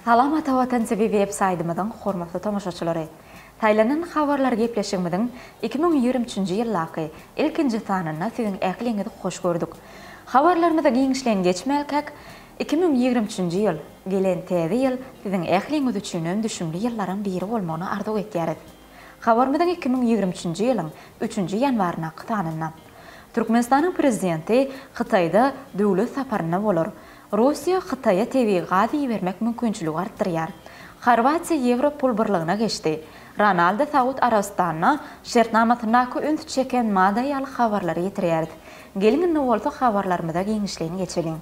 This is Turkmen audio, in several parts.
Salamat Vatan TV web-saytymyzyň hormatly tamaşaçylary. Taýlandan habarlar gepleşigimiň 2023-nji ýyllaky ilkinji sanyna siziň ähliňizde hoş gördük. Habarlarymyza giňişlen geçmelkek 2023-nji ýyl gelen täze ýyl siziň ähliňiz üçin öň düşünli ýyllaryň biri bolmagyny arzu etýäris. Habarymyzyň 2023-nji ýylyň 3-nji ýanwaryna kytanyna Türkmenistanyň prezidenti Hytaýda döwlet saparyna bolar. Russiya Hytaýa TV gazy bermek mümkinçiligi artdyrýar. Horwatiýa Ýewropa pul birligine geçdi. Ronaldo Saud Arabistanyna şertnamasyna üns çeken madaýaly habarlary ýetirýär. Gelin bolsa habarlarymyza giňişlen geçelim.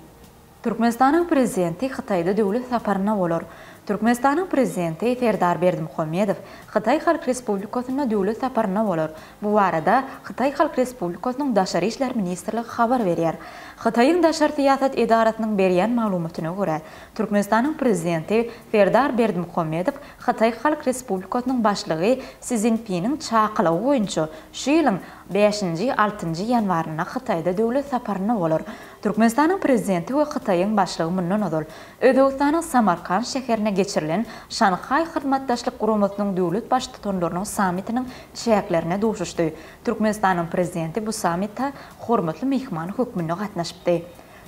Türkmenistanyň prezidenti Hytaýda döwlet saparyna bolar. Türkmenistanyň prezidenti Serdar Berdimuhammedow Hytaý Halk Respublikasyna döwlet saparyna bolar. Bu barada Hytaý Halk Respublikasynyň Daşary işler ministrligi habar berýär. Hytaýyň Daşary siýasat edarasynyň berýän maglumatyna görä, Türkmenistanyň prezidenti Serdar Berdimuhammedow Hytaý Halk Respublikasynyň başlygy Xi Jinpingniň çakylygy boýunça şu ýylyň 5-nji 6-njy ýanwaryna Hytaýda döwlet saparyna bolar. Türkmenistanyň prezidenti we Hytaýyň başlygy mundan ozal Özbegistanyň Samarkand şäherine geçirilen Şanhay Hyzmatdaşlyk guramasynyň döwlet baş tutanlarynyň samitiniň çäklerine duşuşdy. Türkmenistanyň prezidenti bu samitde hormatly mehman hökmünde gatnaşypdy.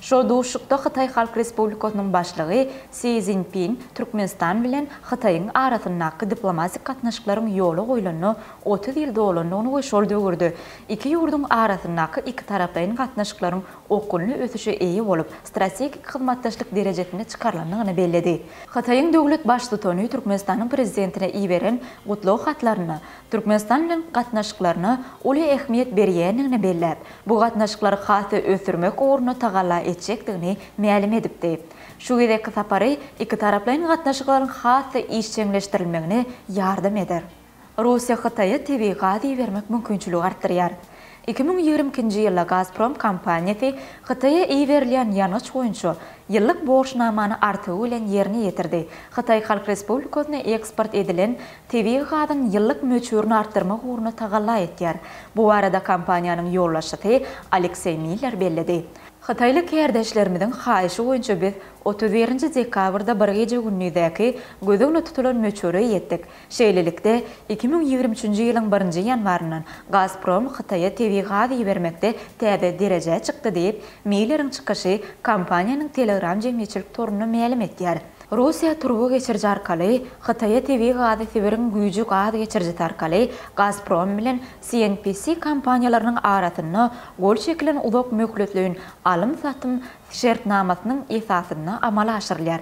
Şo duşukda Hytaý Halk Respublikasynyň başlygy Xi Jinping Türkmenistan bilen Hytaýyň arasyndaky diplomatik gatnaşyklaryň ýoly goýulanyny 30 ýyl dolanyny we şol döwürde iki ýurduň arasyndaky iki taraplaryň gatnaşyklaryň okulny ösüşi eýi bolup strategik hyzmatdaşlyk derejesine çykarylanyny belledi. Hytaýyň döwlet baş tutany Türkmenistanyň prezidentine iýeren gutlaw hatlaryny Türkmenistan bilen gatnaşyklaryna uly ähmiýet berýänini belläp, bu gatnaşyklary hasy ösürmek ugruna tagalla etjekdigini ma'lum edipdi. Şu gedeki sapary iki taraplaryň gatnaşyklaryň hasy işçileşdirilmegine ýardam eder. Russiya Hytaýa TV gazy bermek mümkinçiligi artdyrýar. 2022-nji ýylda Gazprom kompaniýasy Hytaýa iýerilýän ýanyş boýunça ýyllyk borçnamany artygy bilen ýerine ýetirdi. Hytaý Halk Respublikasyna eksport edilen TV gazyň ýyllyk möçürini artdyrmak ugruna tagalla etýär. Bu barada kompaniýanyň ýollaşyty Aleksey Miller belledi. Hytaýlyk ýerdeşlerimiziň haýyşy boýunça biz 31-nji dekabrda bir gece günnüdäki gözüňe tutulan möçüre ýetdik. Şeýlelikde 2023-nji ýylyň 1-nji ýanwaryndan Gazprom Hytaýa TV gazy bermekde täze derejä çykdy diýip Miller'iň çykyşy kompaniýanyň Telegram jemgyýetçilik torunyna ma'lum etýär. Russiya turgu geçirji arkaly Hytaýa TV gazy seberiň güýjü gazy geçirji arkaly Gazprom bilen CNPC kompaniýalarynyň arasynda gol çekilen uzak möhletliğin alym-satym şertnamasynyň esasyna amala aşyrylýar.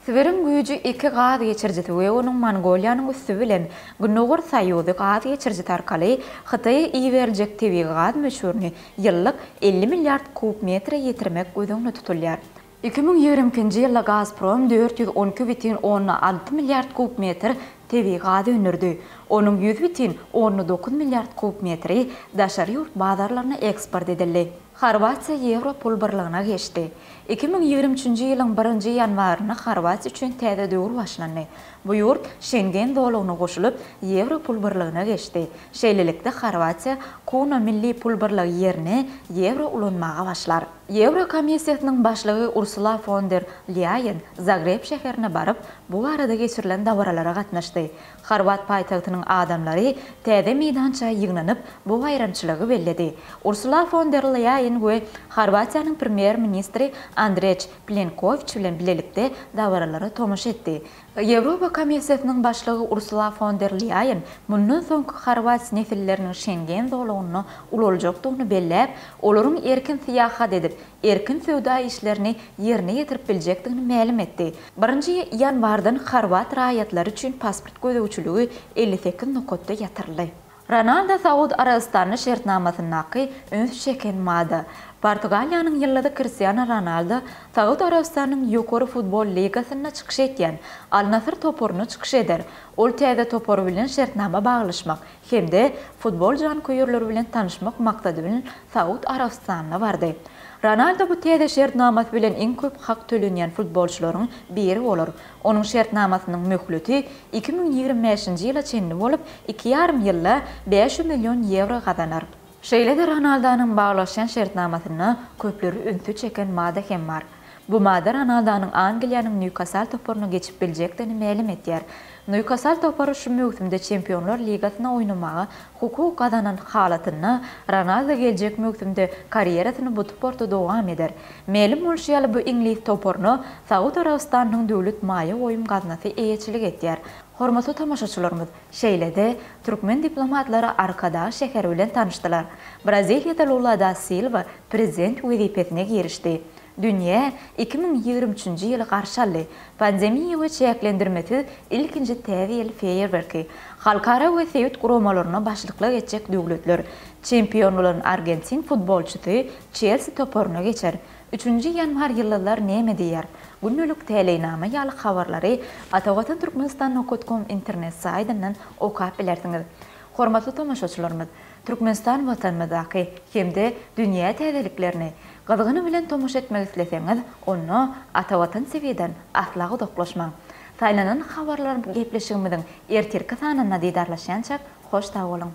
Seberiň güýjü iki gazy geçirji we onuň Mongoliýanyň üstü bilen Gnogor Soýuzy gazy geçirji arkaly Hytaýa iýerijek TV gazy möçürini ýyllyk 50 milliard kub metre ýetirmek gözüňde tutulýar. 2022-nji ýylda Gazprom 412,6 milliard kub metr TV gazy önerdi. Onuň 100,9 milliard kub metri daşary ýurt bazarlaryna eksport edildi. Horwatiýa Ýewropa pul birligine geçdi. 2023-nji ýylyň 1-nji ýanwaryna Horwatiýa üçin täze döwür başlandy. Bu ýurt Schengen dolagyna goşulyp Ýewropa pul birligine geçdi. Şeýlelikde Horwatiýa Kuna milli pul birligi ýerine ýewro ulanmaga başlar. Ýewro komissiýasynyň başlygy Ursula von der Leyen Zagreb şäherine baryp bu arada geçirilen dawralara gatnaşdy. Horwat paýtagtynyň adamlary täze meýdança ýygnanyp bu bayramçylygy belledi. Ursula von der Leyen we Horwatiýanyň premier ministri Andrej Plenković bilen bilelikde dawralara tomuş etdi. Ýewropa komissiýasynyň başlygy Ursula von der Leyen mundan soňky Horwat nesilleriniň Schengen dolagyny ulaljakdygyny belläp, olaryň erkin syýahat edip, erkin söwda işlerini ýerine ýetirip biljekdigini ma'lum etdi. 1-nji ýanwardan Horwat raýatlary üçin pasport gödäwçiligi 58 nokatda ýatyryldy. Ronaldo Saud Arabistanyny şertnamasynaky öns çeken mada. Portugaliýanyň ýyllyda Cristiano Ronaldo Saud Arabistanynyň ýokary futbol ligasyna çykyş etýän Al-Nassr toporuny çykyş eder. Ol täze topor bilen şertnama baglaşmak hemde futbol jankoýerleri bilen tanışmak maksady bilen Saud Arabistanyna bardy. Ronaldo bu täze şertnamasy bilen iň köp hak tölenýän futbolçularyň biri bolar. Onuň şertnamasynyň möhleti 2025-nji ýyla çenli bolup 2,5 ýylda 500 million euro gazanar. Şeýle-de Ronaldo'nun bağlaşan şertnamasyny köpleri ünsü çeken mada hem bar. Bu madar Anadolu'nun Angliýanyň Newcastle toporuna geçip biljekdigini mälim etýär. Newcastle toporu şu mövsümde Çempionlar Ligasyna oýnamaga hukuk kazanyan halatyna Ronaldo geljek mövsümde karýerasyny bu toporda dowam eder. Mälim bolşy ýaly bu Ingliz toporuny Saudy Arabistanyň döwlet maýa oýum gaznasy eýetçilik etýär. Hormatly tamaşaçylarymyz, şeýlede türkmen diplomatlary arkadaş şeher bilen tanışdylar. Braziliýada Lula da Silva prezident wezipetine girişdi. Dünýä 2023-nji ýyly garşaly pandemiýa we çäklendirmesi ilkinji täze feýerwerki halkara we sewit guramalyna başlyklyk etjek döwletler çempionlaryň Argentin futbolçysy Chelsea toporuna geçer. 3-nji ýanwar ýyllar näme diýer? Günlük teleýnama ýaly habarlary Atawatan Türkmenistan.com internet saýtyndan okap bilersiňiz. Hormatly tamaşaçylarymyz, Türkmenistan watanymyzdaky hemde dünýä täzeliklerini gyzygyny bilen tomaşa etmek isleseňiz, onu Atawatan seviyeden asla gudaklaşmaň. Taýlanan habarlar gepleşigimiziň ertirki sanyna diýdarlaşýança hoş da bolun.